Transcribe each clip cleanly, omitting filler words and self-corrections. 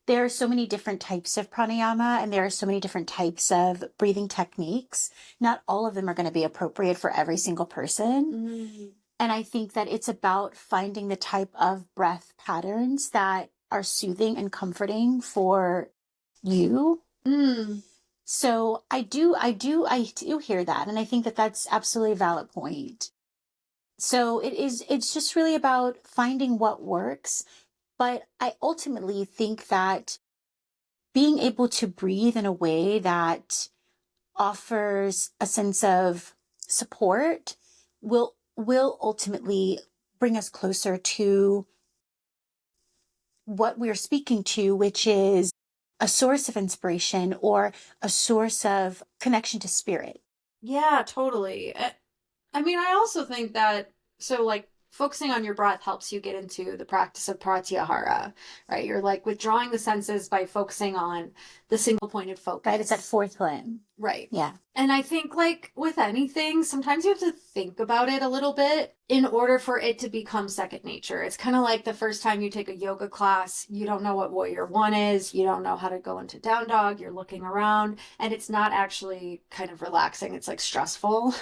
there are so many different types of pranayama and there are so many different types of breathing techniques. Not all of them are going to be appropriate for every single person. Mm. And I think that it's about finding the type of breath patterns that are soothing and comforting for you. Mm. So I do hear that. And I think that that's absolutely a valid point. So it's just really about finding what works. But I ultimately think that being able to breathe in a way that offers a sense of support will ultimately bring us closer to what we're speaking to, which is a source of inspiration or a source of connection to spirit. Yeah, totally. I mean, I also think that so like focusing on your breath helps you get into the practice of pratyahara, right? You're like withdrawing the senses by focusing on the single pointed Right? It's that focus. fourth limb. Right. Yeah. And I think, like with anything, sometimes you have to think about it a little bit in order for it to become second nature. It's kind of like the first time you take a yoga class, you don't know what warrior one is, you don't know how to go into down dog, you're looking around, and it's not actually kind of relaxing, it's like stressful.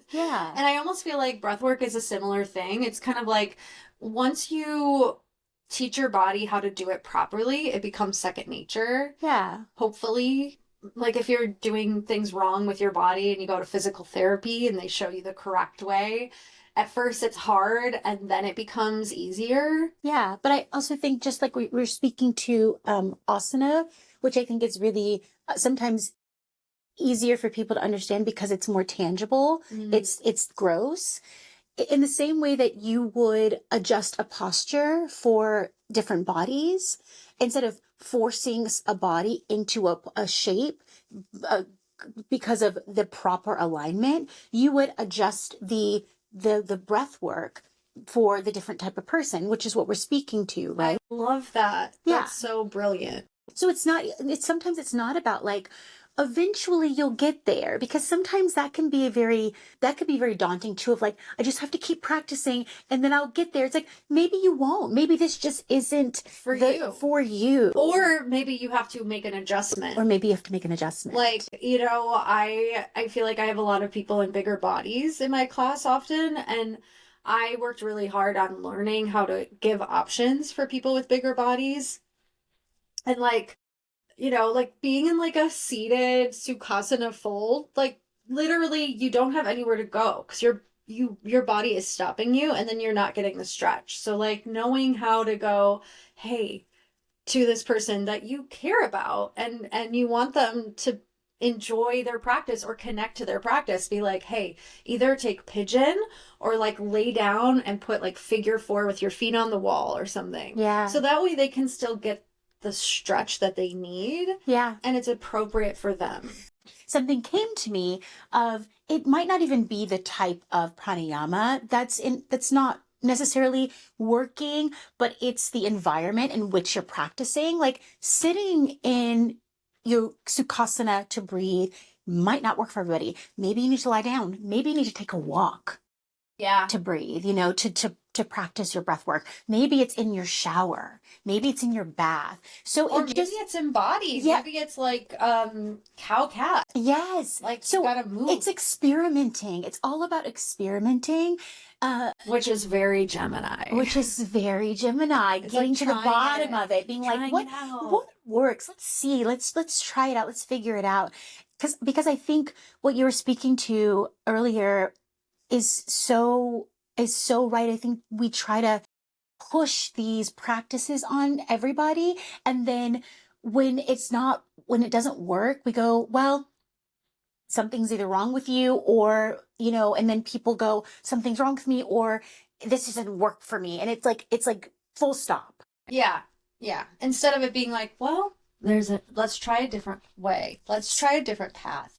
Yeah. And I almost feel like breath work is a similar thing. It's kind of like once you teach your body how to do it properly, it becomes second nature, Yeah. hopefully. Like if you're doing things wrong with your body and you go to physical therapy and they show you the correct way, at first it's hard and then it becomes easier. Yeah. But I also think just like we're speaking to asana, which I think is really sometimes easier for people to understand because it's more tangible. Mm. It's gross. In the same way that you would adjust a posture for different bodies, instead of forcing a body into a shape uh, because of the proper alignment, you would adjust the breath work for the different type of person, which is what we're speaking to, I right? love that. Yeah. That's so brilliant. So it's sometimes it's not about like, eventually you'll get there, because sometimes that could be very daunting too, of like, I just have to keep practicing and then I'll get there. It's like, maybe you won't. Maybe this just isn't For you. for you. Or maybe you have to make an adjustment. Or maybe you have to make an adjustment. Like, I feel like I have a lot of people in bigger bodies in my class often, and I worked really hard on learning how to give options for people with bigger bodies. And like, like being in like a seated Sukhasana fold, like literally you don't have anywhere to go because your body is stopping you and then you're not getting the stretch. So like knowing how to go, hey, to this person that you care about and you want them to enjoy their practice or connect to their practice, be like, hey, either take pigeon or like lay down and put like figure four with your feet on the wall or something. Yeah. So that way they can still get the stretch that they need. Yeah. And it's appropriate for them. Something came to me of, it might not even be the type of pranayama that's not necessarily working, but it's the environment in which you're practicing. Like sitting in your sukhasana to breathe might not work for everybody. Maybe you need to lie down. Maybe you need to take a walk Yeah. to breathe, to practice your breath work. Maybe it's in your shower. Maybe it's in your bath. So Or it maybe just, it's embodied. yeah. Maybe it's like cow cat. Yes. Like So you gotta move. it's experimenting. It's all about experimenting. Which is very Gemini. Which is very Gemini, It's getting like to the trying bottom it, of it, being like, trying what it out. what works? Let's see. Let's try it out. Let's figure it out. Because I think what you were speaking to earlier is so right. I think we try to push these practices on everybody, and then when it doesn't work, we go, well, something's either wrong with you, or and then people go, something's wrong with me, or this doesn't work for me, and it's like full stop. Yeah, yeah. Instead of it being like, well, let's try a different way. Let's try a different path.